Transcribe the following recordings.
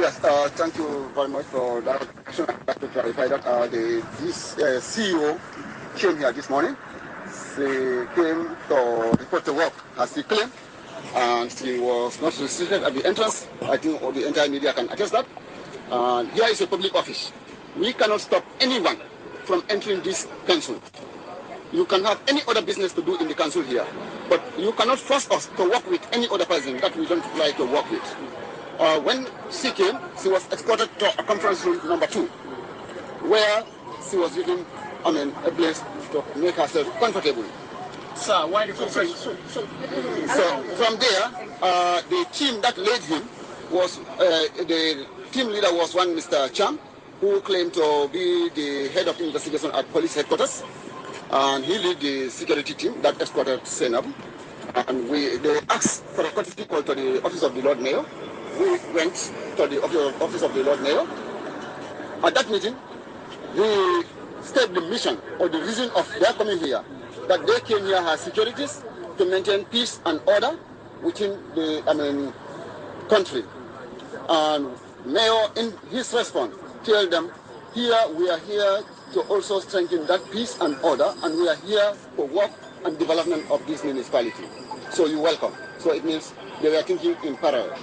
Yes, thank you very much for that question. I'd like to clarify that this CEO came here this morning. She came to report to work as she claimed, and she was not restricted at the entrance. I think all the entire media can attest that. Here is a public office. We cannot stop anyone from entering this council. You can have any other business to do in the council here, but you cannot force us to work with any other person that we don't like to work with. When she came, she was escorted to a conference room number 2, where she was given, a place to make herself comfortable. Sir, why the conference? So from there, the team that led him was, the team leader was one Mr. Cham, who claimed to be the head of investigation at police headquarters. And he led the security team that escorted Zainabou. And they asked for a courtesy call to the office of the Lord Mayor. We went to the office of the Lord Mayor. At that meeting, he stated the mission or the reason of their coming here, that they came here as securities to maintain peace and order within the country. And Mayor, in his response, told them, here we are here to also strengthen that peace and order, and we are here for work and development of this municipality. So you're welcome. So it means they were thinking in parallel.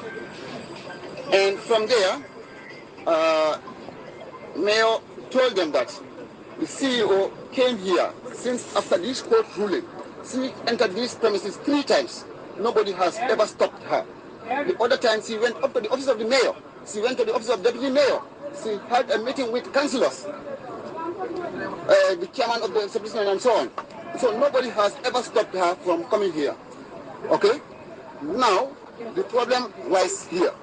And from there, Mayor told them that the CEO came here since after this court ruling. She entered these premises 3 times. Nobody has ever stopped her. The other time she went up to the office of the mayor. She went to the office of deputy mayor. She had a meeting with councillors, the chairman of the establishment and so on. So nobody has ever stopped her from coming here. Okay? Now, the problem lies here.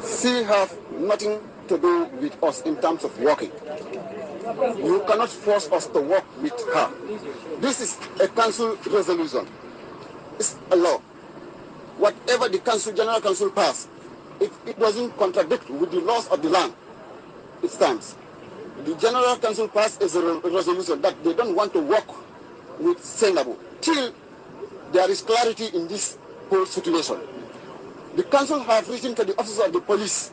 She has nothing to do with us in terms of working. You cannot force us to work with her. This is a council resolution. It's a law. Whatever the council, general council passed, it doesn't contradict with the laws of the land. It stands. The general council passed a resolution that they don't want to work with Zainabou till there is clarity in this whole situation. The council have written to the office of the police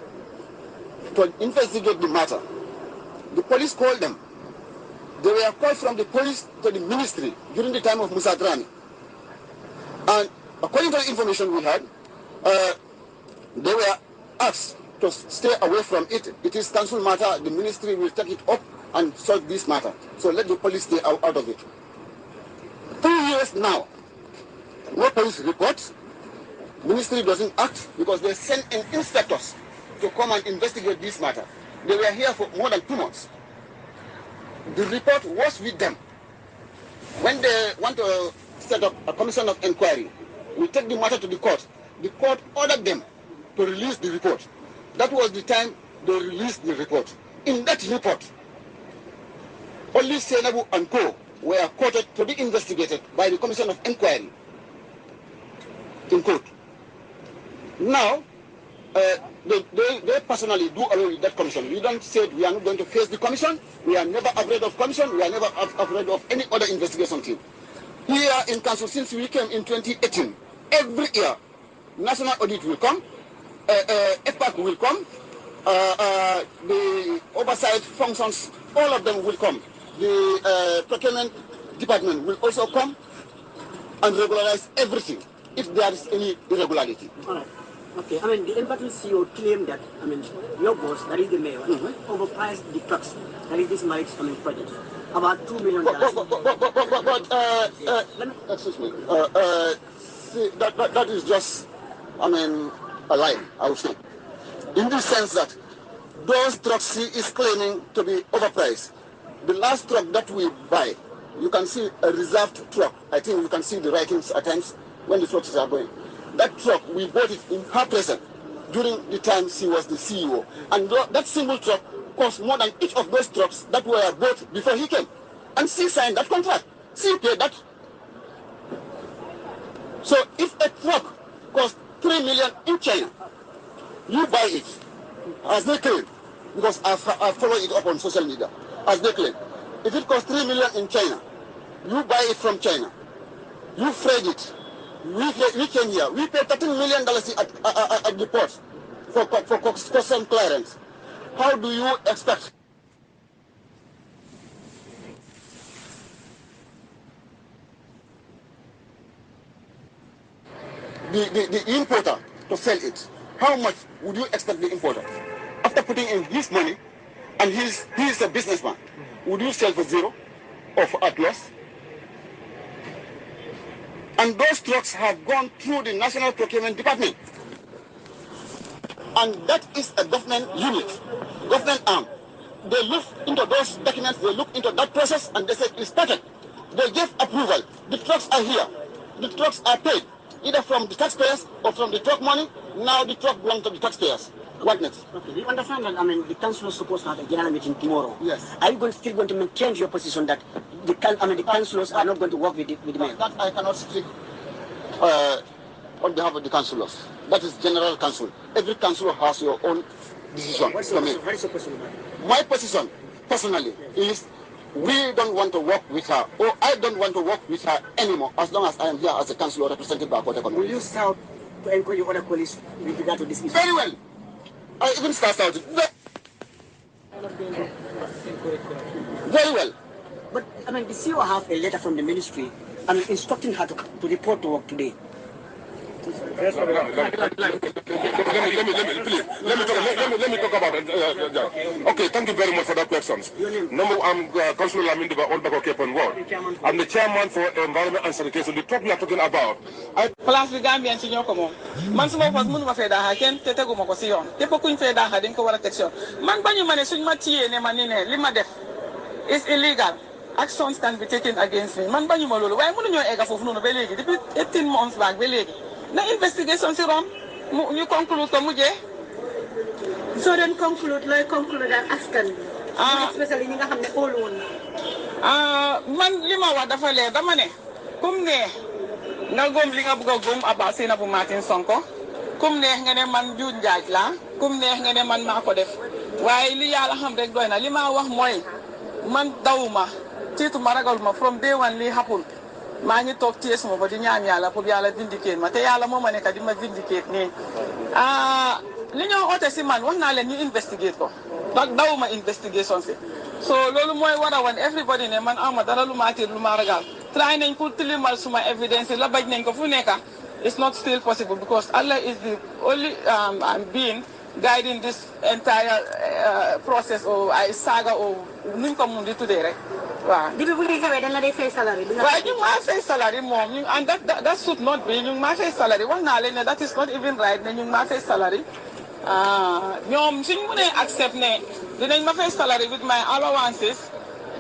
to investigate the matter. The police called them. They were called from the police to the ministry during the time of Musa Drani. And according to the information we had, they were asked to stay away from it. It is council matter. The ministry will take it up and solve this matter. So let the police stay out of it. 2 years now, no police reports. Ministry doesn't act because they sent in inspectors to come and investigate this matter. They were here for more than 2 months. The report was with them. When they want to set up a commission of inquiry, we take the matter to the court. The court ordered them to release the report. That was the time they released the report. In that report, only Zainabou and Co. were quoted to be investigated by the commission of inquiry in court. Now, they personally do away with that commission. We don't say we are not going to face the commission. We are never afraid of commission. We are never afraid of any other investigation team. Here in council, since we came in 2018, every year, national audit will come, 𝒂𝒄 will come, the oversight functions, all of them will come. The procurement department will also come and regularize everything if there is any irregularity. All right. Okay, the embattled CEO claimed that, your boss, that is the mayor, overpriced the trucks, that is this marriage project, about $2 million. Excuse me. See, that is just, a lie, I would say. In the sense that those trucks he is claiming to be overpriced. The last truck that we buy, you can see a reserved truck. I think you can see the writings at times when the trucks are going. That truck, we bought it in her presence during the time she was the CEO. And that single truck cost more than each of those trucks that were bought before he came. And she signed that contract. She paid that. So if a truck costs 3 million in China, you buy it, as they claim, because I follow it up on social media, as they claim. If it costs 3 million in China, you buy it from China, you freight it. We came here. We paid $13 million at the port. for some clearance. How do you expect the importer to sell it? How much would you expect the importer? After putting in his money, and he is a businessman, would you sell for zero or for at loss? And those trucks have gone through the National Procurement Department. And that is a government unit, government arm. They look into those documents, they look into that process, and they say it's perfect. They gave approval. The trucks are here. The trucks are paid, either from the taxpayers or from the truck money. Now the truck belongs to the taxpayers. What next? Okay, we understand that, the council is supposed to have a general meeting tomorrow. Yes. Are you still going to maintain your position that the councillors are not going to work with the mayor? That I cannot speak on behalf of the councillors. That is general council. Every councillor has your own decision. What is your position about it? My position, personally, is we don't want to work with her, or I don't want to work with her anymore, as long as I am here as a councillor represented by 𝒂𝒂𝒂𝒂. Will you start to encourage your other colleagues with regard to this issue? Very well. I even start out. Very well. But, the CEO have a letter from the ministry, instructing her to report to work today. Let me talk about it. Okay, thank you very much for that questions. Number, I'm Councillor Lamindiba 𝒊𝒏𝒇𝒐𝒓𝒆. I'm the chairman for Environment and Sanitation. The talk we are talking about. Place the Gambian senior come. Man suma was mun mafeda ha ken tete go mako si yon. Te pokuñ feda ha den ko wara tection. Man bañu mané suñ ma tiyé né manine lima def is illegal. Actions can be taken against me. Man bañu ma lolu waye mënu ñoo éga fofu nonu ba légui depuis 18 months back ba légui. Na investigation si rom ñu conclude ko mujé. So then conclude ak askan. Especially ñi nga xamné xolu won. Man lima wax dafa lé dama né kum né nga gom li nga bëgg a gom aba Zainabou Martin Sonko kum neex nga ne man juuj njaaj la kum neex nga ne man maa ko def waaye li yàlla xam rek doy na li ma wax mooy man dawuma tiituma ragaluma from day one li happen maa ngi toog téye suma ba di ñaan yàlla pour yàlla vindicate ma te yàlla moo ma nekk di ma vindicate nii li ñoo oote si man wax naa leen ñu investigate ko donc dawuma investigation si so loolu mooy war a wan everybody ne man ama dara lu ma tiit lu ma ragal try nañ pour tilimal suma evidence la bañ nañ ko fu nekk it's not still possible because Allah is the only being guiding this entire process or ay saga or nuñ ko mun di tuddee rek waaw. Depuis bu ñu xewee dañ la day fay salary. waaye ñu maa fay salary moom ñu and that should not be ñu maa fay salary wax naa leen ne that is not even right ne ñu maa fay salary ñoom suñ mënee accept ne dinañ ma fay salary with my allowances.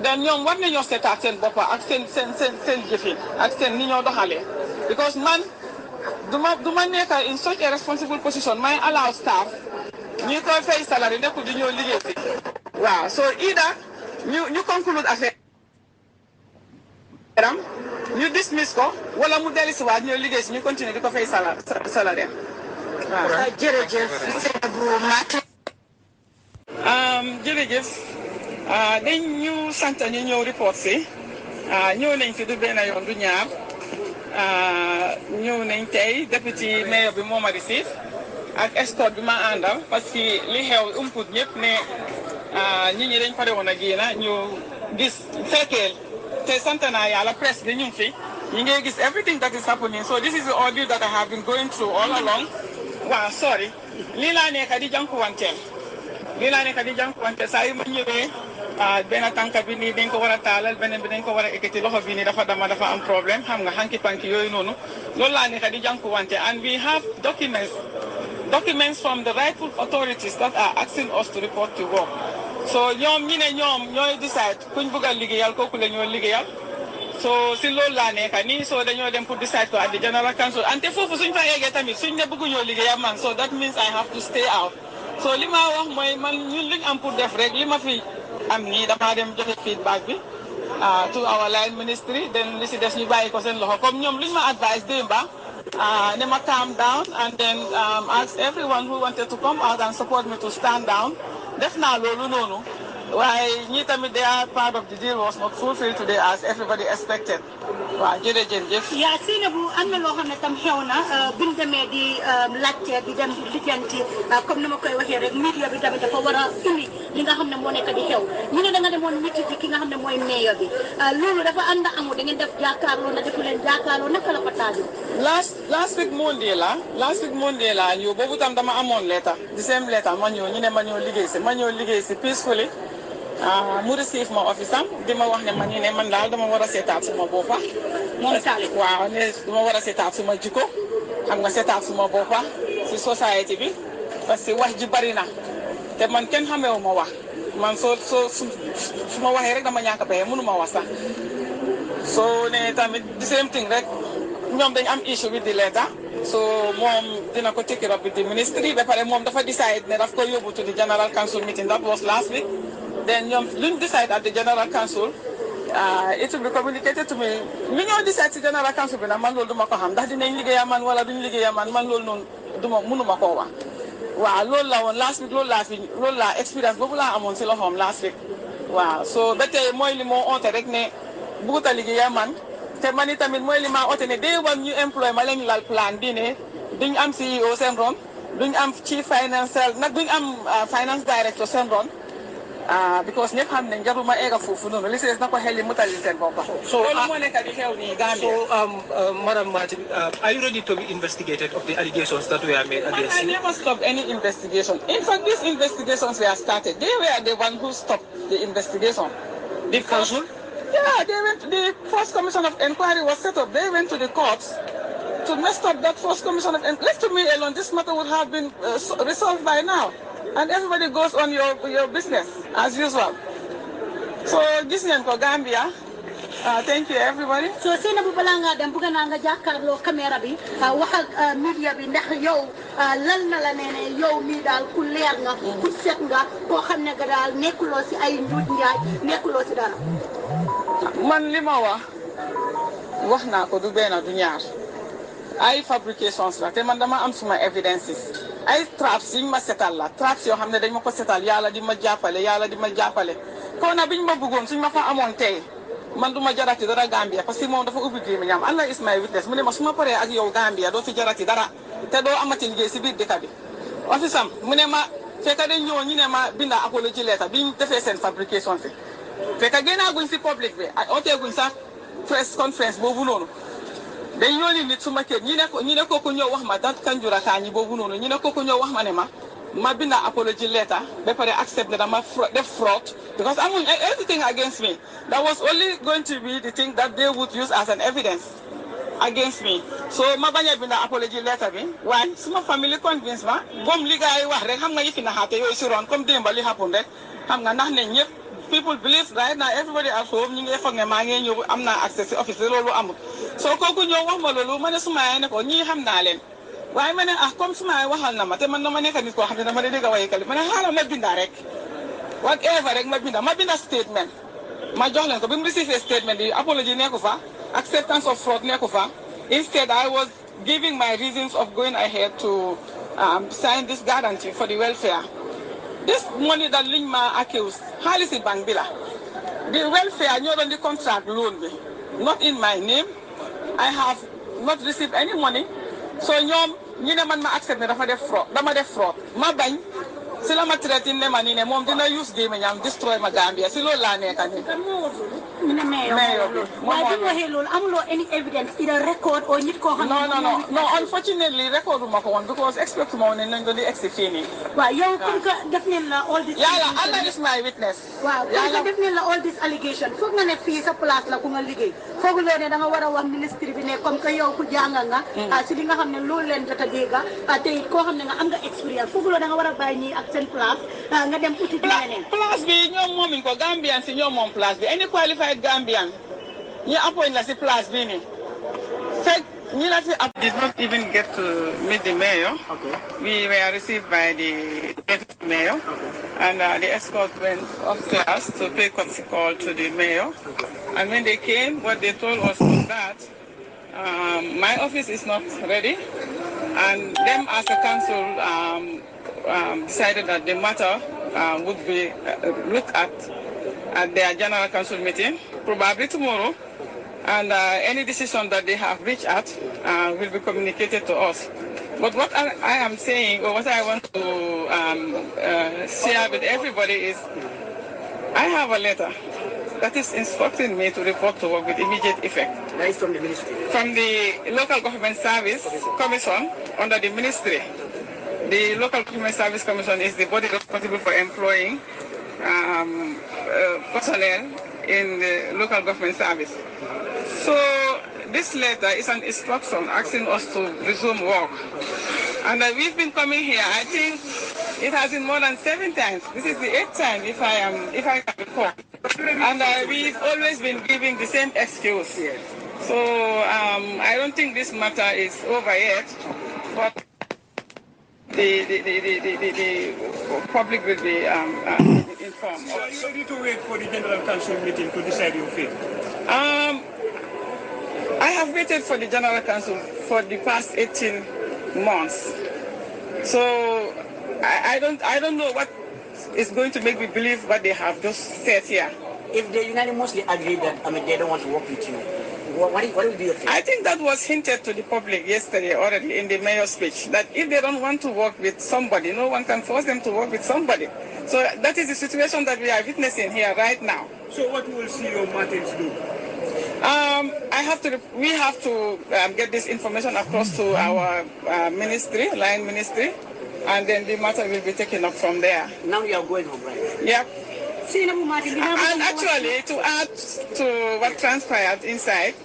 Then ñoom war nañoo seetaat seen bopp ak seen jëfin ak seen ni ñoo doxalee because man du ma nekk in such a responsible position may allow staff ñu koy fay salary nekkul di ñoo liggéey si waaw so either ñu conclude affaire am ñu dismiss ko wala mu dellusi waat ñoo liggéey si ñu continuer di ko fay salary waaw. jërëjëf Zainabou Martin. jërëjëf. dañ ñu sant ñu ñëw report si ñëw nañ fi du benn yoon du ñaar ñëw nañ tey député mayor bi moo ma receive ak escort bi ma àndal parce que li xew umput ñëpp ne nit ñi dañ pare woon a génn ñu gis fekkeel te sant naa yàlla presse bi ñu ngi fi ñu ngi gis everything that is happening so this is the ordeal that I have been going through all along waaw sorry lii laa nekk di jànkuwanteel saa yu ma ñëwee benn tànk bi nii dañ ko war a taalal beneen bi dañ ko war a ekkati loxo bi nii dafa am problème xam nga hanki panki yooyu noonu loolu laa nekk di jànkuwante and we have documents from the rightful authorities that are asking us to report to work so ñoom ñooy decide kuñ bëgg a liggéeyal kooku la ñoo liggéeyal so si loolu laa nekk nii so dañoo dem pour decide ko at the general council ante foofu suñ fa eggee tamit suñ ne bëgguñoo liggéeyal man so that means I have to stay out so li ma wax mooy man ñun liñ am pour def rek li ma fi am nii damaa dem joxe feedback bi to our line ministry then li si des ñu bàyyi ko seen loxo comme ñoom luñ ma advice démba ne ma calm down and then ask everyone who wanted to come out and support me to stand down def naa loolu noonu Why, they are part of the deal was not fulfilled today as everybody expected. Wow, yeah, Zainabou, am na loo xam ne tam xew na buñ demee di laajte di dem lijjanti comme ni ma koy waxee rek media bi tamit dafa war a indi li nga xam ne moo nekk di xew ñu ne da nga demoon nit yi ki nga xam ne mooy mayor bi loolu dafa ànd amu da ngeen def jàkkaarloo na defu leen jàkkaarloo naka la ko taaju. last week Monday la ñëw boobu tam dama amoon letter the same letter ma ñëw ñu ne ma ñëw liggéey si peacefully mu receive ma office am di ma wax ne man ñu ne man daal dama war a seetaat suma boppa moom Salif waaw ne dama war a seetaat suma jikko xam nga seetaat suma boppa si société bi parce que wax ji bari na te man kenn xamewu ma wax man su ma waxee rek dama ñàkk a pexe mënu ma wax sax soo ne tamit the same thing rek ñoom dañ am issue with the letter so moom dina ko take it up with the ministry ba pare moom dafa decide ne daf ko yóbbu to the general council meeting that was last week then ñoom luñ decide at the general council it will be communicated to me lu ñoo decide si general council bi nag man loolu duma ko xam ndax dinañ liggéeya man wala duñ liggéeya man loolu noonu mënuma koo wax waaw loolu la woon last week loolu laa expérience boobu laa amoon si loxoom last week waaw so ba tey mooy li moo oote rek ne buguta liggéeya man te man itamit mooy li maa oote ne day one ñu employé ma leen lal plan bi ne duñ am CEO seen ron duñ am chief financial nag duñ am finance director seen ron because ñëpp xam ne jaruma egga foofu noonu li si des na ko xel yi mutali seen bopp. So, loolu moo nekk di xew nii Gambia. So, Madam Martin, are you ready to be investigated of the allegations that were made against I you? never stopped any investigation. In fact, these investigations were started. They were the one who stopped the investigation. The council? Yeah, they went. The first commission of inquiry was set up. They went to the courts to mess up that first commission of inquiry. Left to me alone, this matter would have been resolved by now. And everybody goes on your business as usual. So this is Gambia. Thank you everybody. So Zainabou balaa ngaa dem bëgg naa nga jàkkaarloo caméra bi wax ak media bi ndax yow lan na la nee yow mii daal ku leer nga ku set nga koo xam ne nga daal nekkuloo si ay njuuj njaaj nekkuloo si dara. Man li ma wax naa ko du benn du ñaar ay fabrications la te man dama am suma evidences ay traps yi ma setal la traps yoo xam ne dañ ma ko setal yàlla di ma jàppale kaw na biñ ma bëggoon suñ ma fa amoon tey man du ma jarati dara Gambia parce que moom dafa ubbi gémmiñam Allah is my witness mu ne ma su ma paree ak yow Gambia doo fi jarati dara te doo amati liggéey si biir dëkk bi office am mu ne ma fekk dañ ñëw ñu ne ma binda apology letter biñ defee seen fabrication si fekk génnaaguñ si public bi oteeguñ sax press conference boobu noonu dañ yónni nit suma kër ñi ne kooku ñëw wax ma dat kanjura kaañi boobu noonu ñi ne kooku ñëw wax ma ne ma binda apology letter ba pare accept ne dama def fraud because amuñ everything against me that was only going to be the thing that they would use as an evidence against me so ma bañ a binda apology letter bi waaye suma family convince ma gom li gars yi wax rek xam nga yëfi naxaate yooyu si roon comme démba li happen rek xam nga ndax ne ñëpp people believe right now everybody at home ñu ngi foog ne maa ngi ñëw am naa accès si office loolu amul so kooku ñëw wax ma loolu ma ne suma yaay ne ko ñii xam naa leen waaye ma ne comme suma yaay waxal na ma te man dama nekk nit koo xam ne dama dégg a wayekali ma ne xaaral ma binda rek whatever rek ma binda statement ma jox leen ko bi mu receive statement yi apology nekku fa acceptance of fraud nekku fa instead I was giving my reasons of going ahead to sign this guarantee for the welfare. This money that liñ ma accused xaalisi bank bi la the welfare ñoo doon di contract loan bi not in my name I have not received any money so ñoom ñi ne man ma accept ne dama def fraud ma bañ si la ma traité ne ma ni ne moom dina use gémmiñam destroy ma Gambia si loolu laa nekk nii. ñu ne mayor bi waaye bi waxee loolu amuloo any evidence either record or nit koo xam ne no unfortunately record ma ko woon because expect ma woon ne nañ doon di egsi fii nii. waaw yow comme que def nañ la all this yàlla Allah is my witness. waaw comme que def nañ la all this allegation foog nga ne fii sa place la ku nga liggéey foog loo ne da nga war a wax ministre bi ne comme que yow ku jànga nga si li nga xam ne loolu leen jot a dégg te koo xam ne nga am nga expérience foog loo da nga war a bàyyi ñii ak seen place nga dem uti leneen place bi ñoom moomuñ ko Gambian si ñoom moom place bi any qualified Gambian ñu appoint la si place bi nii fekk ñi la si did not even get to meet the mayor. Okay. We were received by the deputy mayor, and the escort went upstairs to pay courtesy call to the mayor. And when they came, what they told us was that my office is not ready, and them as a council decided that the matter would be looked at their General Council meeting, probably tomorrow, and any decision that they have reached at will be communicated to us. But what I am saying, or what I want to share with everybody is, I have a letter that is instructing me to report to work with immediate effect. That is from the ministry? From the Local Government Service Commission under the ministry. The Local Government Service Commission is the body responsible for employing personnel in the local government service. So this letter is an instruction asking us to resume work. And we've been coming here, I think it has been more than 7 times. This is the 8th time if I can recall. And we've always been giving the same excuse. So I don't think this matter is over yet, but the public will be informed. So are you ready to wait for the General Council meeting to decide your fate? I have waited for the General Council for the past 18 months. So I don't know what is going to make me believe what they have just said here. If they unanimously agree that they don't want to work with you, what will be your fate? I think that was hinted to the public yesterday already in the mayor's speech, that if they don't want to work with somebody, no one can force them to work with somebody. So that is the situation that we are witnessing here right now. So what will CEO Martins do? We have to get this information across to our ministry, line ministry, and then the matter will be taken up from there. Now you are going home, right? Yeah. And actually, to add to what transpired inside,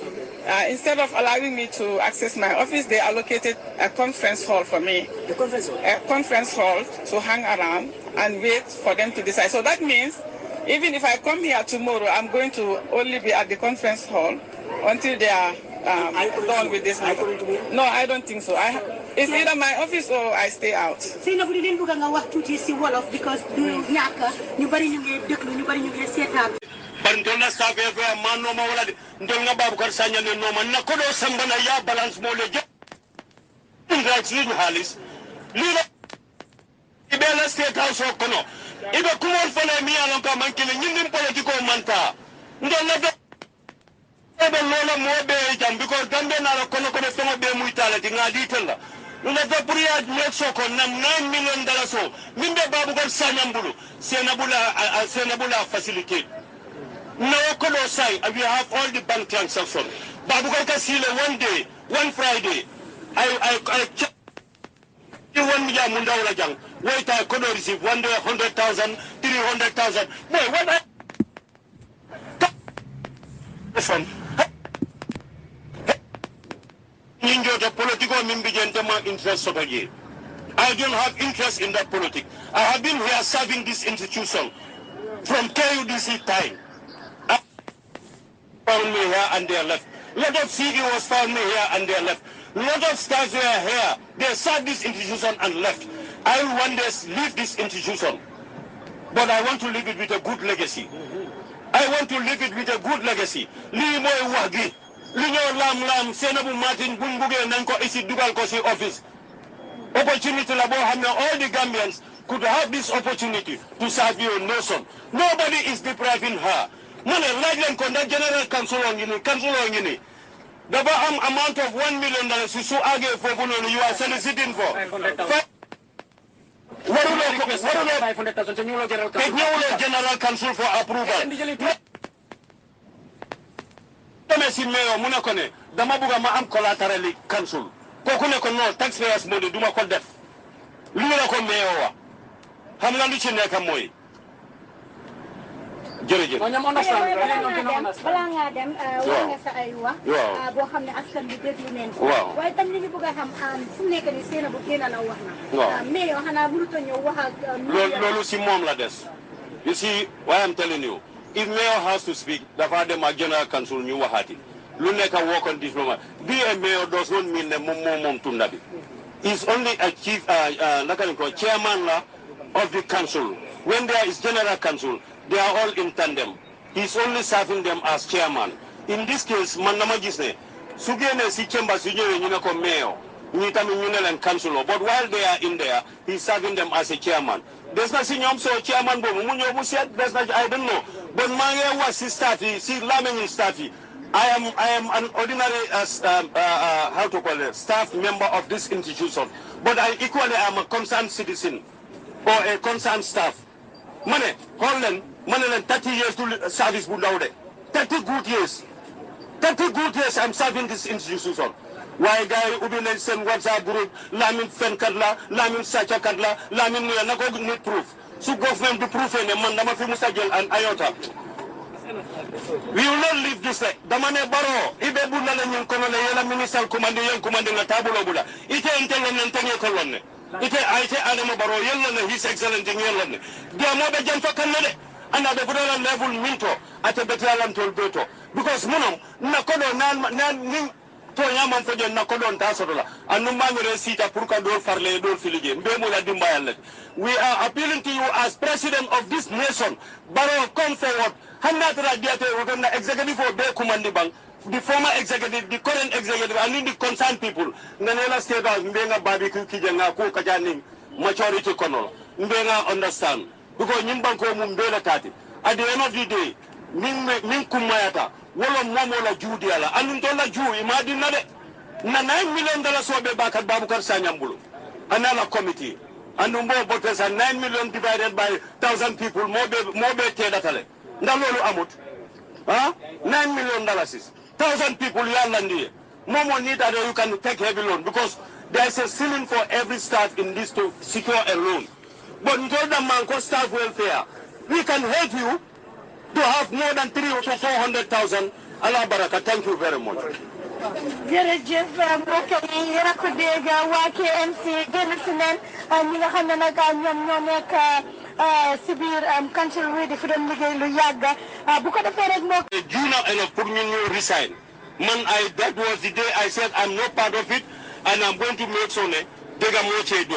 instead of allowing me to access my office, they allocated a conference hall for me. The conference hall? A conference hall to hang around and wait for them to decide. So that means, even if I come here tomorrow, I'm going to only be at the conference hall until they are done with this matter. No, I don't think so. It's either my office or I stay out. Zainabou, didn't go nga wax tuuti si wolof because du ñàkk ñu bari ñu ngi déglu ñu bari ñu ngi seetaan. Ban donna sabe fe man no ma wala ndol nga Baboucarr Sagna ne no man na ko do sambana ya balance mo le je ngal ci ñu halis li la ibela state house ko no ibe kumol fele mi alon ka man kile ñin politiko manta ndol na be lola mo be jam because gambe na la kono ko be fengo be muy talati ngadi tella nuna to pour ya nek soko nam $9 million so min be Baboucarr Sagna mbulu Zainabou la facilité no ko do say we have all the bank transactions Baboucarr ka sile one day one Friday I $1 million munda wala jang wait I could receive one day 100,000 300,000 boy what from Ninjo the political mimbijentema interest of ye. I don't have interest in that politics. I have been here serving this institution from KUDC time. Found me here and they left. Lot of CEOs found me here and they left. Lot of staff were here. They served this institution and left. I will one day leave this institution. But I want to leave it with a good legacy. I want to leave it with a good legacy. Li moy wagi. Li ñoo lam Zainabou Martin buñ bëggé nañ ko ici dugal ko ci office. Opportunity la bo xamné all the Gambians could have this opportunity to serve your nation. Nobody is depriving her. Money laaj leen ko ndax General Council ngi ni. Dafa am amount of $1 million ci su agé fofu nonu you are soliciting for. $500,000 to new General Council for approval. Si mayor mu ne ko ne dama bëgg ma am collateral council kooku ne ko non taxpayers money duma ko def lu la ko mayor wa xam nga lu ci nekk mooy jërëjëf balaa ngaa dem wax nga sa ay wax boo xam ne askan bi déglu neen ko waaye tam li ñu bëgg a xam fu nekk ni Zainabou génn na wax na mayor xanaa mënut a ñëw wax ak loolu si moom la des you see why I'm telling you if mayor has to speak, the father General Council knew Wahati. Luneka work on diplomat. Be a mayor does not mean the mom tundabi. He's only a chief chairman of the council. When there is General Council, they are all in tandem. He's only serving them as chairman. In this case, Manama Gisne, Sugene si chamber Sujeko mayor, Nitami and councilor. But while they are in there, he's serving them as a chairman. des na si ñoom soo chairman boobu mu ñëw mu seet des na I don't know but maa ngi wax si staff yi si laameñu staff yi I am an ordinary how to call it staff member of this institution but I equally am a concerned citizen or a concerned staff ma ne xool leen ma ne leen 30 years du service bu ndaw de 30 good years I'm serving this institution waaye gars yi ubbi nañ seen WhatsApp group Lamin fenkat la Lamin sàccakat la Lamin nuya na ko nit proof su government du prouvé ne man dama fi musa jël an ayota we will not leave this way dama ne baro ibe bu na ñun kono le yela minister commande yen commande na tabulo bula ite intele nan tange ko lonne ite ayte adama baro yella na his excellent yella ne de mo be jam fakkan ne de ana be budala level minto ate betalam tol beto because munom na kodo nan ning to nyamam fo jon na kodon ta sodola anu mangere sita pour ka do farle do filije mbe mo la dimbayal we are appealing to you as president of this nation baro come forward handa tra diate o na executive for be command bank the former executive the current executive and the concerned people nanela state house mbe nga babi ku kijenga ko kajani majority kono mbe nga understand because nyimban ko mum be la tati at the end of the day min kumayata wala momo la juudi ala anun to la juu imadi na de na $9 million sobe bakar babukar sanyambulu anala committee andu mbo bote sa $9 million divided by 1,000 people mobe tedatale nda lolu amut ha $9 million 1,000 people yalla ndiye momo need that you can take heavy loan because there is a ceiling for every staff in this to secure a loan but until the man staff welfare we can help you to have more than 300,000 to 400,000. Allah baraka. Thank you very much. jërëjëf mbokk yi yéen a ko dégg waa KMC génn si leen ñi nga xam ne nag ñoom ñoo nekk si biir council wi di fi doon liggéey lu yàgg bu ko defee rek mbokk. Juna enough pour ñu ñu resign. That was the day I said I'm not part of it and I'm going to make sure ne dégg moo cee do.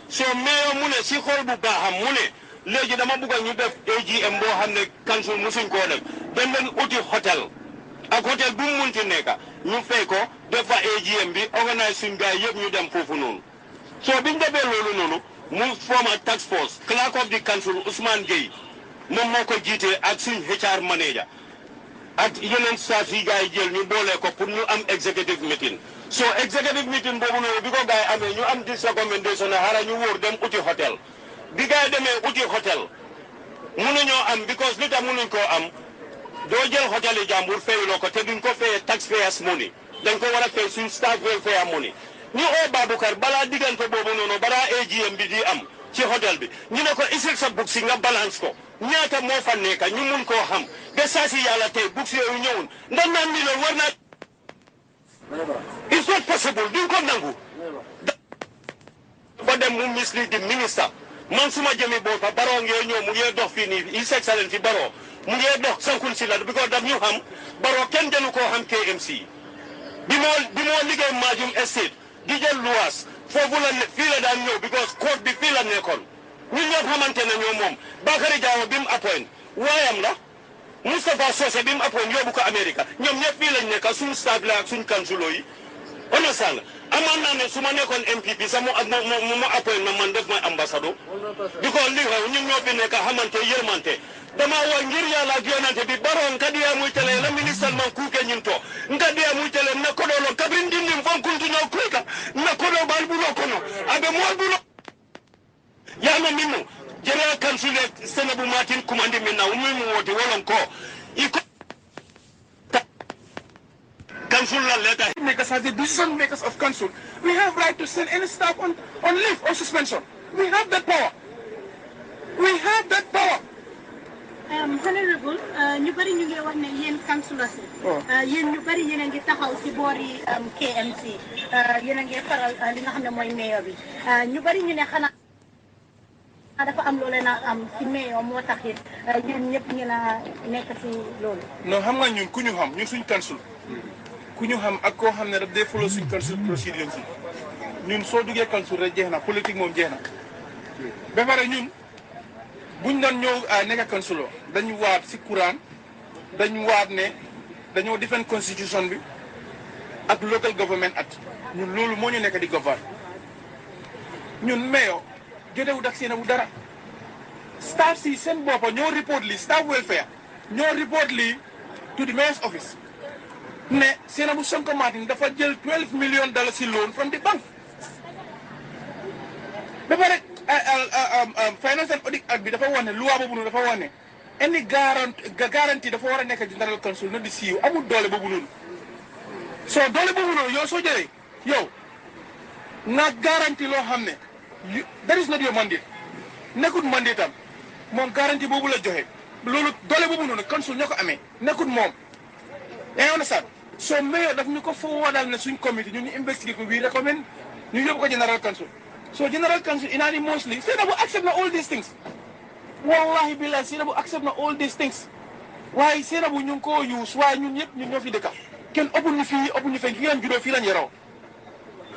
So mayor mu ne si xol bu baaxam mu ne léegi dama bëgg ñu def AGM boo xam ne council musuñ koo def dem leen uti hôtel ak hôtel bu mu munti nekk ñu fay ko def fa AGM bi organise suñ gars yëpp ñu dem foofu noonu so biñ defee loolu noonu mu form a task force clerk of the council Ousmane Gueye moom moo ko jiitee ak suñ HR manager ak yeneen staff yi gars yi jël ñu boole ko pour ñu am executive meeting so executive meeting boobu noonu bi ko gars yi amee ñu am this recommendation na xara ñu wóor dem uti hôtel bi gars yi demee uti hôtel mënuñoo am because li tax mënuñ koo am doo jël hôtel yi jàmbur fayuloo ko te duñ ko fayee taxpayers money dañ ko war a fay suñ staff welfare money ñu oo Baboucarr balaa diggante boobu noonu balaa AGM bi di am ci hôtel bi ñu ne ko isil sa books yi nga balance ko ñaata moo fa nekk ñu mun koo xam ba saa si yàlla tey books yooyu ñëwul ndax $9 million war naa it's not possible duñ ko nangu ba dem mu mislead the minister man suma jëmi boppa Barrow ngee ñëw mu ngee dox fii nii His Excellency Barrow mu ngee dox sankun si la because daf ñu xam Barrow kenn gënu koo xam KMC bi moo liggéey Majum Estate di jël luwaas foofu la fii la daan ñëw because court bi fii la nekkoon ñun ñëpp xamante ne ñoo moom Bakary Diawo bi mu appoint waayam la Moustapha Socé bi mu appoint yóbbu ko Amérique ñoom ñëpp fii lañ nekk suñu staff la ak suñu kansulo yi understand amaan naa ne su ma nekkoon MPP sax mu appoint ma man def mooy ambassadeur because li xew ñun ñoo fi nekk xamante yërmante dama wa ngir yàlla ak yonante bi Barrow nkadiya muy tele la ministre man kuuke ñin to nkadiya muy tele na kodolo kabrin dindim fon kuntuñoo kuika na kodo bal bulo kono abe mool bulo yama minno jere kansule Zainabou Martin kumandi minna ummi mu woti wolon ko iko council letter makers as the decision makers of council, we have right to send any staff on leave or suspension. We have that power. We have that power. Honorable, ñu bari ñu ngi wax ne yéen councilors yéen ñu bari yéen a ngi taxaw ci boori KMC yéen a ngi faral li nga xam ne mooy mayor bi ñu bari ñu ne xanaa dafa am loolee na am ci mayor moo tax it yéen ñëpp ngeen a nekk ci loolu. non xam nga ñun ku ñu xam ñun suñ council ku ñu xam ak koo xam ne daf dee follow suñ council procedure si ñun soo duggee council rek jeex na politique moom jeex na ba pare ñun buñ doon ñëw nekk councilor dañu waat si courant dañu waat ne dañoo defend constitution bi ak local government act ñun loolu moo ñu nekk di govern ñun mayor jotewut ak Zainabou dara staff si seen boppa ñoo report lii staff welfare ñoo report lii to the mayor's office ne Zainabou Sonko Martin dafa jël $12 million si loan from the bank ba pare finance and audit act bi dafa wax ne loi boobu noonu dafa wax ne any guarantee dafa war a nekk general council na di siiw amul doole boobu noonu soo doole boobu noonu yow soo jëlee yow nga garantie loo xam ne that is not your mandate nekkut mandate am moom garantie boobu la joxe loolu doole boobu noonu council ñoo ko amee nekkut moom yaa ngi understand soo mayor daf ñu ko forwardal ne suñ committee ñu investigate ko we recommend ñu yóbbu ko general council so general council unanimously Zainabou accept na all these things wallahi billahi Zainabou accept na all these things waaye Zainabou ñu ngi koo use waaye ñun ñëpp ñun ñoo fi dëkka kenn ëpp ñu fii fii lañ juddoo fii lañ yaroo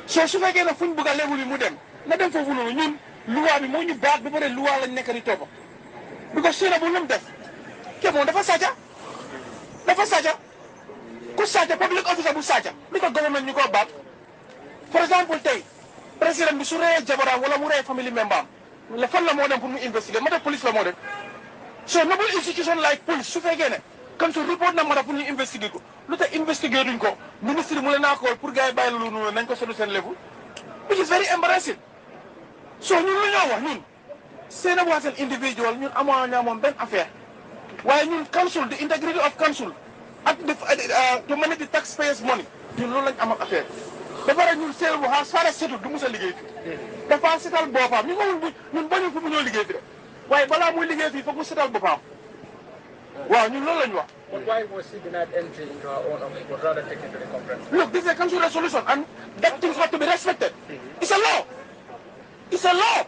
soo su fekkee ne fuñ bëgg a level bi mu dem na dem foofu noonu ñun loi bi moo ñu baat ba pare loi lañ nekk di toppa because Zainabou lu mu def ke moom dafa sàcca ku sàcca public officer bu sàcca li ko government ñu ko baat for exemple tey président bi su reyee jabaram wala mu reyee family member am le fan la moo dem pour mu investiguer ma def police la moo dem so noble institution like police su fekkee ne comme su report na ma pour ñu investiguer ko lu tax investiguer duñ ko ministre mu la naa ko pour gars yi bàyyi lu noonu nañ ko solu seen level which is very embarrassing so ñun lu ñoo wax ñun Zainabou as an individual ñun amoon benn affaire waaye ñun council the integrity of council ak to manage the taxpayers money ñun loolu lañ am ak affaire ba pare ñun Zainabou as far as setul du mus a liggéey fi dafa setal boppam ñun bañu fu mu ñoo liggéey fi de waaye balaa muy liggéey fii foog mu setal boppam waaw ñun loolu lañu wax. But why was she denied entry into her own office but rather taken to the conference? Look, this is a council resolution and that things have to be respected. It's a law. It's a law.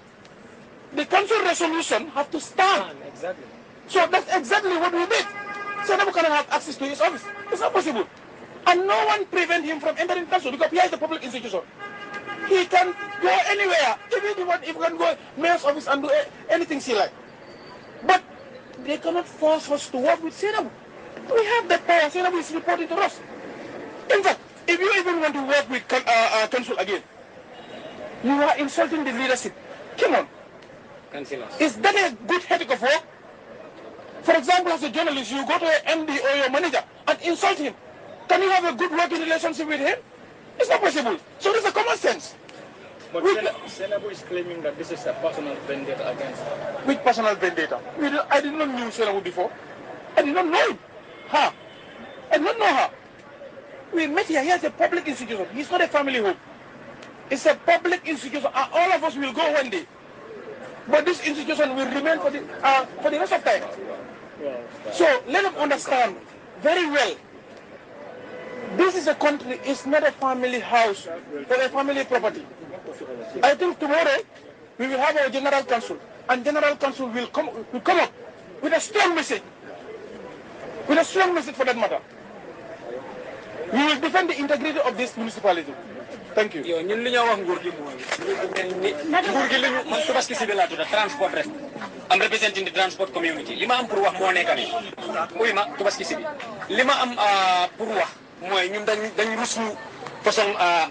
The council resolution have to stand. Exactly. So that's exactly what we did. Zainabou cannot have access to his office. It's not possible. And no one prevent him from entering council because he is a public institution. He can go anywhere. Even if he can go mayor's office and do anything he like. But they cannot force us to work with Zainabou. We have that power. Zainabou is reporting to us. In fact, if you even want to work with council again, you are insulting the leadership. Come on. Councillors. Is that a good ethic of work? For example, as a journalist, you go to an MD or your manager and insult him. Can you have a good working relationship with him? It's not possible. So there's a common sense. But Zainabou is claiming that this is a personal vendetta against her. Which personal vendetta? I did not know Zainabou before. I did not know her. I did not know her. We met here. Here's a public institution. It's not a family home. It's a public institution. All of us will go one day. But this institution will remain for the rest of time. So let them understand very well. This is a country. It's not a family house or a family property. I think tomorrow we will have our general council, and general council will come up with a strong message. With a strong message for that matter. We will defend the integrity of this municipality. Thank you. Yo ñun li ñoo wax nguur gi li ñu man Tabaski si la tuda transport rek am representing the transport community li ma am pour wax moo nekk ni uy ma Tabaski si li ma am pour wax mooy ñun dañ ruslu façon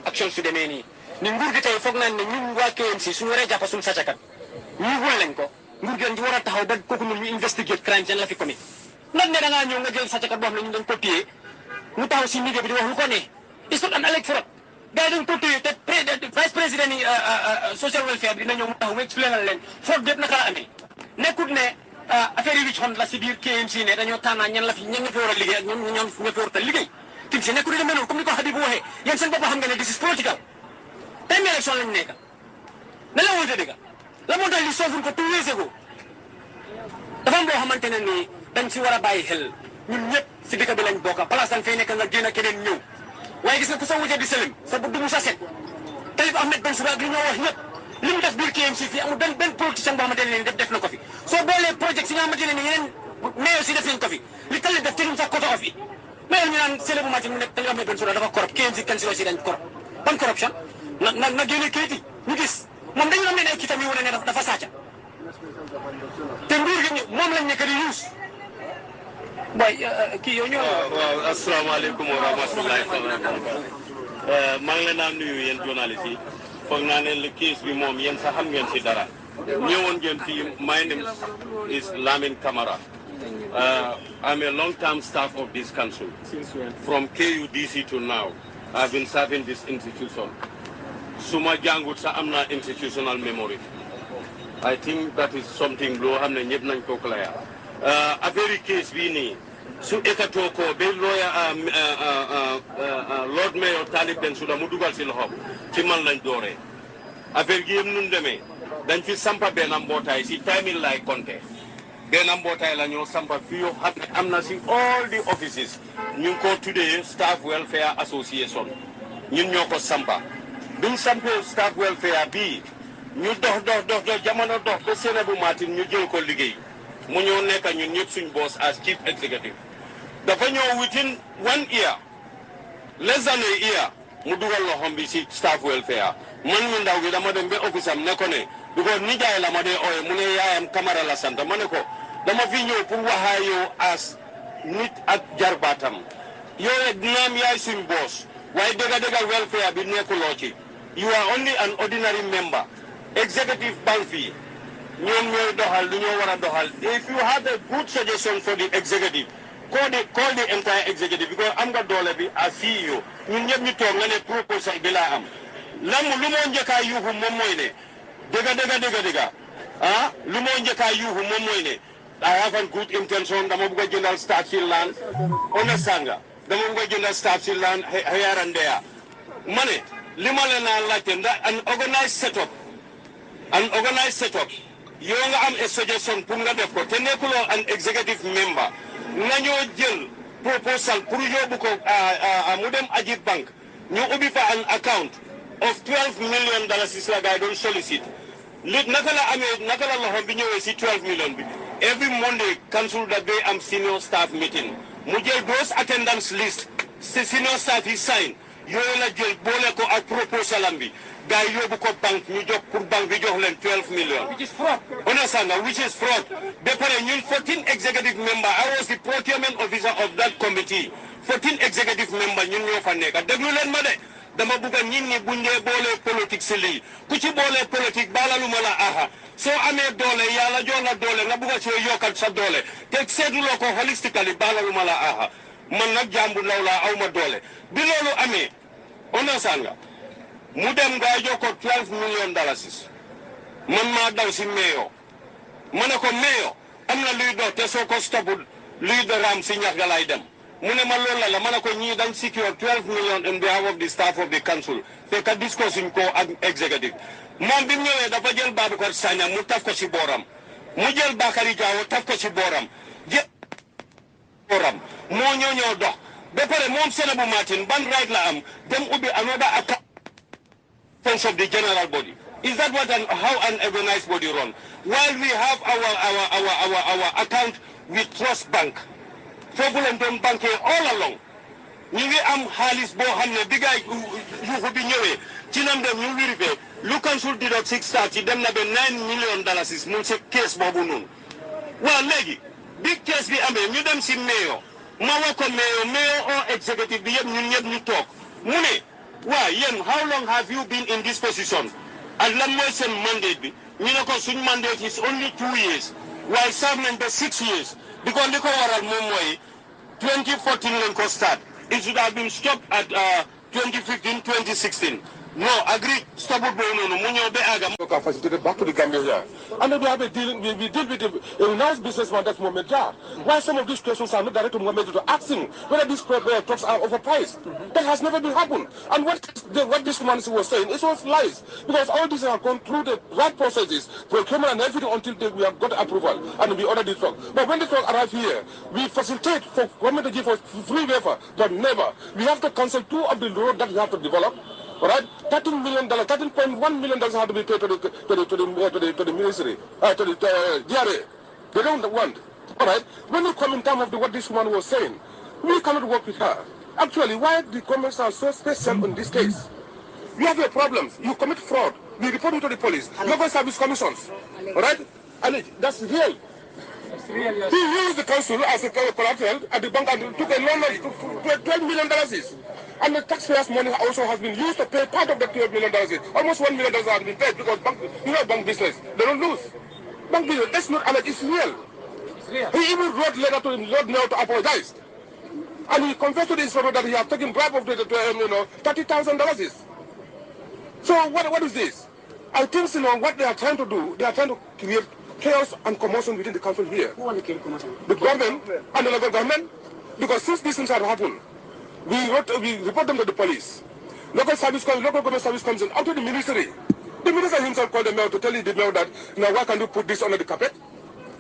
action su demee nii ni nguur gi tey foog naan ne ñun waa KMC suñu waree jàpp suñu sàccakat ñu wul lañ ko nguur gi dañ ci war a taxaw ba kooku ñun ñu investigate crime seen la fi commit nag ne da ngaa ñëw nga jël sàccakat boo xam ne ñu dañ ko téye mu taxaw si milieu bi di wax lu ko ne it's not an alleged fraud gars yi dañ ko téye te vice président yi social welfare bi dina ñëw mu taxaw mu explainal leen fraude bépp naka la amee nekkut ne affaire yi wicc xon la si biir KMC ne dañoo tànnaa ñan fi war a liggéey ak ñan fi war a liggéey tim si nekkul demee noonu comme ni ko Habib waxee yéen seen bopp xam nga ne this is political tey mi élection lañ nekk na la wonte dëgg la moo tax li soofuñ ko tout weese ko dafa am loo xamante ne nii dañ si war a bàyyi xel ñun ñëpp si dëkk bi lañ bokk place dañ fay nekk nga génn keneen ñëw waaye gis nga ku sa wujje di sëlim sa bu mu sa set Talib Ahmed Bensouda ak li ñoo wax ñëpp li mu def biir KMC fii amul benn politicien boo xamante ne nii def na ko fi soo boolee projet si nga xamante ne nii yeneen maire si def nañ ko fi li Talib def teguñ sax côté of yi mais ñu naan Zainabou Martin mu nekk Talib Ahmed Bensouda dafa corrupt KMC kan si aussi dañ corrupt ban corruption na génne kayit yi ñu gis moom dañu am ne ay kitam yi wane ne dafa sàcca te nguur gi moom lañ nekk di yuus waaye kii yow ñoo waaw asalaamaaleykum wa rahmatullahi wa barakatuh maa ngi leen a nuyu yéen journaliste yi foog naa ne le case bi moom yéen sax xam ngeen si dara My name is Lamin Kamara. I'm a long-term staff of this council. Since when? From KUDC to now, I've been serving this institution. Suma jangut sa amna institutional memory. I think that is something lo hamne ñep nañ ko klaya. Affaire case bi ni su ekato ko be lawyer Lord Mayor Talib Bensouda mu dugal ci loxom ci man lañ doore. Affaire gi yëm nun démé dañ fi sampa ben mbotay ci timing lay compter. Ben mbotay la ñoo sampa fi yo xamne amna ci all the offices ñu ko tuddé Staff Welfare Association. Ñun ñoko sampa. Biñ sampé Staff Welfare bi ñu dox jamono dox ba Zainabou Martin ñu jël ko liggéey mu ñoo nekk ñun ñëpp suñ boss as chief executive dafa ñëw within 1 year less than a year mu dugal loxom bi ci Staff Welfare man ñu ndaw gi dama dem ba office am ne ko ne du ko nijaay la ma dee ooye mu ne yaayam Camara la sant ma ne ko dama fi ñëw pour waxaa yow as nit ak jarbaatam yow rek dinaam yaay suñ boss waaye dëgga welfare bi nekkuloo ci you are only an ordinary member. Executive bank fee. If you have a good suggestion for the executive, call the entire executive because I'm going to be a CEO. You need to propose a bill. Lamu lumonjeka you who momoine. Dega. Lumonjeka you who momoine. I have a good intention. The Mabuga General Staff land. Onesanga. The Mabuga General Staff land here and there. Money. Limalena like an organized setup. You am a suggestion punga de potential an executive member. Nanyo jël proposal pour yobu ko mudem Ajib Bank. Ñu ubi fa an account of $12 million is la guy don't solicit. Nakala loxom bi ñëwé ci 12 million bi. Every Monday council that day am senior staff meeting. Mu jël those attendance list. Senior staff is sign. Yooyu la jël boole ko ak proposal am bi gaay yóbbu ko banque ñu jox pour banque bi jox leen 12 millions. Which is fraud. Which is fraud. Ba pare ñun 14 executive member I was the procurement officer of that committee. 14 executive member ñun ñoo fa nekk déglu leen ma de dama bëgg nit ñi buñ dee boole politique si lii ku ci boole politique baalaluma la aha soo amee doole yàlla jox la doole nga bëgg ci yokkal sa doole te seetuloo ko holistically baalaluma la aha man nag jàmbu law laa awma doole bi loolu amee mu dem nga jox ko $12 million man maa daw si meyo ma ne ko meyo am na luy dox te soo ko stopul luy doraam si ñax ga lay dem mu ne ma loolu la ma ne ko ñii dañ secure 12 million on behalf of the staff of the council fekk discussing ko ak executive moom bi mu ñëwee dafa jël Baboucarr Sagnang mu taf ko si booram mu jël Bakary Diawo taf ko si booram moo ñoo dox ba pare moom Zainabou Martin ban right la am dem ubbi another account of the general body. Is that how an organized body run? While we have our account with Trust Bank, Fraudulent Bank all along. We am Halis Bohamne, bigger you could be new. Chinam them you will pay. Council did at 630, them have $9 million is Munse case Babunun. Well, lady, big case be ame, you them see mayor. Mawako mayor or executive be you talk. Mune. Why, Yen, how long have you been in this position? And Lamoisen mandate, Minoko mandate is only 2 years, while some members 6 years. Because the Kowaral Momoy, 2014 Lenko start. It should have been stopped at 2015, 2016. No, agreed. Stop it. No, facilitated back to the Gambia here. And then we have a deal. We deal with a nice businessman that's Mohamed Jar. Why some of these questions are not directed to Mohamed to asking whether these talks are overpriced? That has never been happened. And what this man was saying, it was lies. Because all these have gone through the right processes, procurement and everything until we have got approval and we order the truck. But when the truck arrive here, we facilitate for government to give us free waiver, but never. We have to cancel 2 of the roads that we have to develop. All right, $13 million, $13.1 million have to be paid to the ministry, to the DRA. They don't want. All right, when you come in terms of what this woman was saying, we cannot work with her. Actually, why the comments are so special in this case? You have your problems. You commit fraud. We report them to the police. Local service commissions. All right, and that's real. He used the council as a collateral at the bank and took a loan of $12 million. And the taxpayers' money also has been used to pay part of the $12 million. Almost $1 million has been paid because bank business, they don't lose. Bank business, that's not alleged, it's real. He even wrote letter to him, Lord Mayor, to apologize. And he confessed to the inspector that he had taken bribe of $30,000. So what is this? I think what they are trying to do, they are trying to create chaos and commotion within the council here. Who want to create commotion? The government and the local government, because since these things have happened, we report them to the police. Local government service comes in, up to the ministry. The minister himself called the mayor to tell the mayor that, now why can't you put this under the carpet?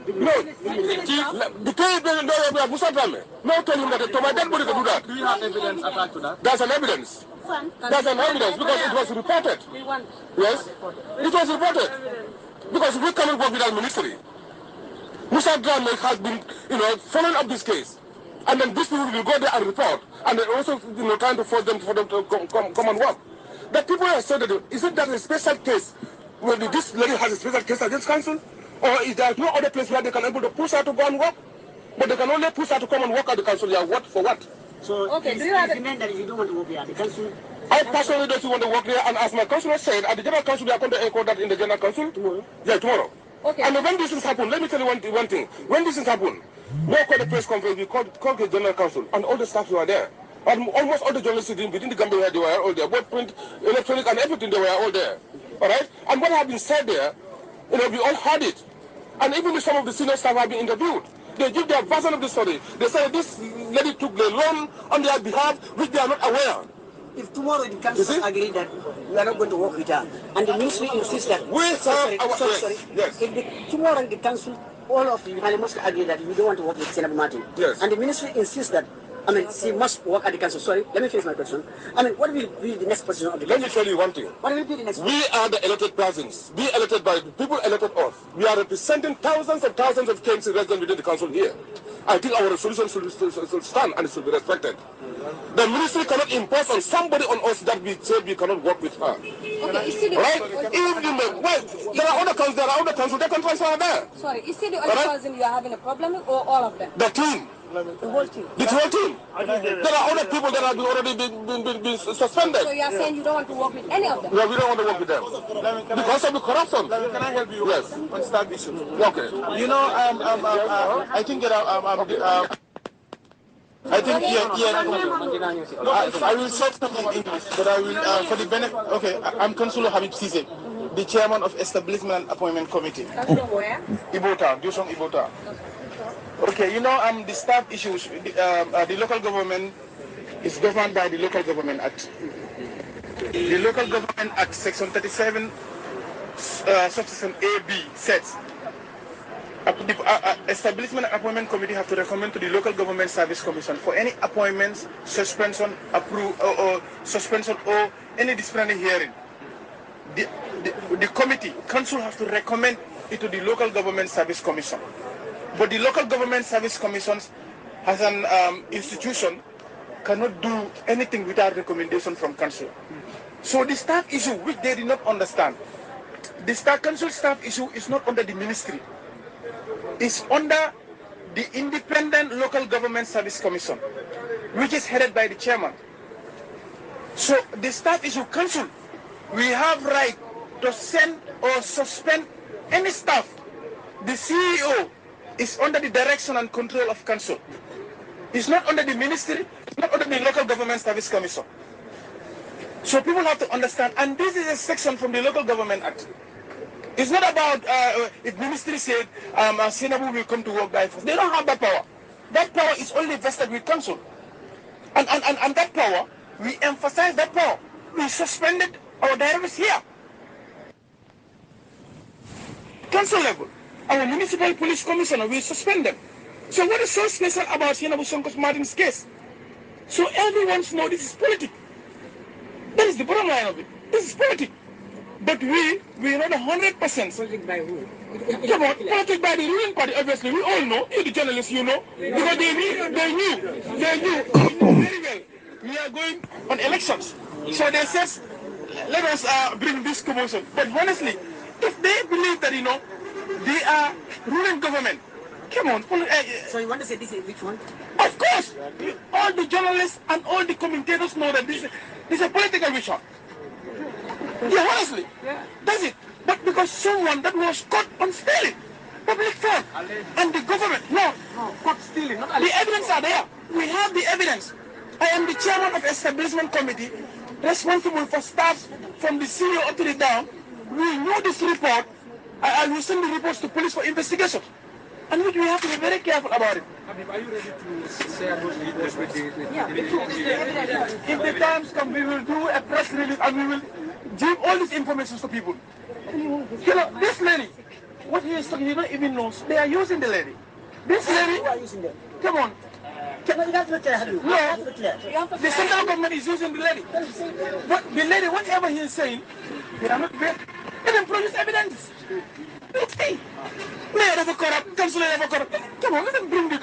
No. The key no tell him that to my dead body to do that. Do you have evidence attached to that? There's an evidence. There's an evidence because it was reported. Yes? It was reported. Because we cannot work with our ministry. Musa Drame has been, following up this case. And then these people will go there and report. And they're also, trying to force them for them to come and work. The people have said that, is it that a special case, where this lady has a special case against council? Or is there no other place where they can able to push her to go and work? But they can only push her to come and work at the council. Yeah, what for what? So, okay, do you have a that you don't want to work there at the council? I personally don't want to work there, and as my councillor said, at the general council, we are going to echo that in the general council. Tomorrow? Yeah, tomorrow. Okay. And when these things happen, let me tell you one thing. When these things happen, we call the press conference, we call the general council, and all the staff who are there. And almost all the journalists within the Gambia, they were all there. Both print, electronic, and everything, they were all there. All right? And what has been said there, we all heard it. And even some of the senior staff have been interviewed. They give their version of the story. They say this lady took the loan on their behalf, which they are not aware. If tomorrow the council agree that we are not going to work with her, and the ministry insists that Yes. If tomorrow the council, all of you must agree that we don't want to work with Zainabou Martin. Yes. And the ministry insists that, she must work at the council. Sorry, let me finish my question. What will be the next position of the council? Let me tell you one thing. What will be the next position? We are the elected persons. We elected by the people elected us. We are representing thousands of KMC residents within the council here. I think our resolution should stand and it should be respected. The ministry cannot impose on somebody on us that we say we cannot work with her. Okay, right? There are other councils, they can transfer there. Sorry, is it the only person you are having a problem with, or all of them? The team. The whole team. The whole team. There are other people that have already been suspended. So you are saying you don't want to work with any of them? Yeah, we don't want to work with them. Because of the corruption. Can I help you? Yes. On staff issue. Okay. I think I will say something in English, but I will, for the benefit, okay, I'm Councillor 𝒂𝒊𝒏𝒈, the chairman of Establishment and Appointment Committee. Where? Ibota, Dusong Ibota. Okay, the staff issues, the local government is governed by the Local Government Act. The Local Government Act, Section 37, Subsection A, B, says, Establishment and Appointment Committee have to recommend to the Local Government Service Commission for any appointments, suspension, or suspension or any disciplinary hearing. The committee, council has to recommend it to the Local Government Service Commission. But the Local Government Service Commission as an institution cannot do anything without recommendation from council. So the staff issue, which they did not understand, the council staff issue is not under the ministry. It's under the Independent Local Government Service Commission, which is headed by the chairman. So the staff issue council, we have right to send or suspend any staff. The CEO is under the direction and control of council. It's not under the ministry, it's not under the Local Government Service Commission. So people have to understand, and this is a section from the Local Government Act. It's not about if ministry said Zainabou will come to work by force. They don't have that power. That power is only vested with council. And that power, we emphasize that power. We suspended our directors here. Council level. Our municipal police commissioner, we suspend them. So what is so special about Zainabou Sonko Martin's case? So everyone knows this is politics. That is the bottom line of it. This is politics. But we are not 100%. Politics by who? Come on, politics by the ruling party, obviously. We all know, you the journalists, you know. Because they knew very well. We are going on elections. So they said, let us bring this commotion. But honestly, if they believe that, they are ruling government, Come on. So you want to say this is which one? Of course. All the journalists and all the commentators know that this is a political vision. Yeah, honestly. That's it. But because someone that was caught on stealing public funds and the government, no, caught stealing, not the evidence are there. We have the evidence. I am the chairman of establishment committee responsible for staff from the CEO up to the down. We know this report. I will send the reports to police for investigation. And we have to be very careful about it. Are you ready to share those reports with the... If the times come, we will do a press release and we will give all this information to people. You know, this lady, what he is talking, he don't even knows. They are using the lady. This lady, come on. No, the central government is using the lady. But the lady, whatever he is saying, they are not very... They don't produce evidence. Let's see. Mayor never corrupt, councillor never corrupt. Come on, let them bring the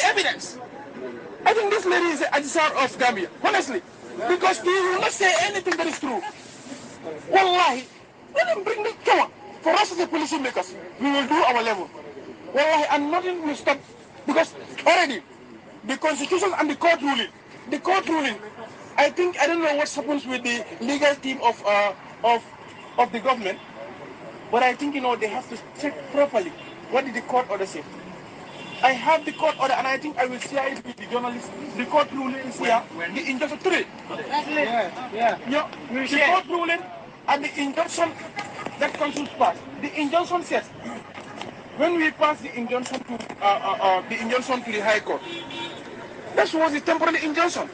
evidence. I think this lady is the 𝒂𝒊𝒏𝒈 of Gambia, honestly. Because he will not say anything that is true. Wallahi, let them bring the... Come on. For us as a policy makers, we will do our level. Wallahi, and nothing will stop. Because already, the constitution and the court ruling, I think, I don't know what happens with the legal team of the government, but I think, you know, they have to check properly what did the court order say. I have the court order and I think I will share it with the journalists. The court ruling is here, the injunction today. The court ruling and the injunction that council passed. The injunction says, when we pass the injunction to the High Court, that was a temporary injunction.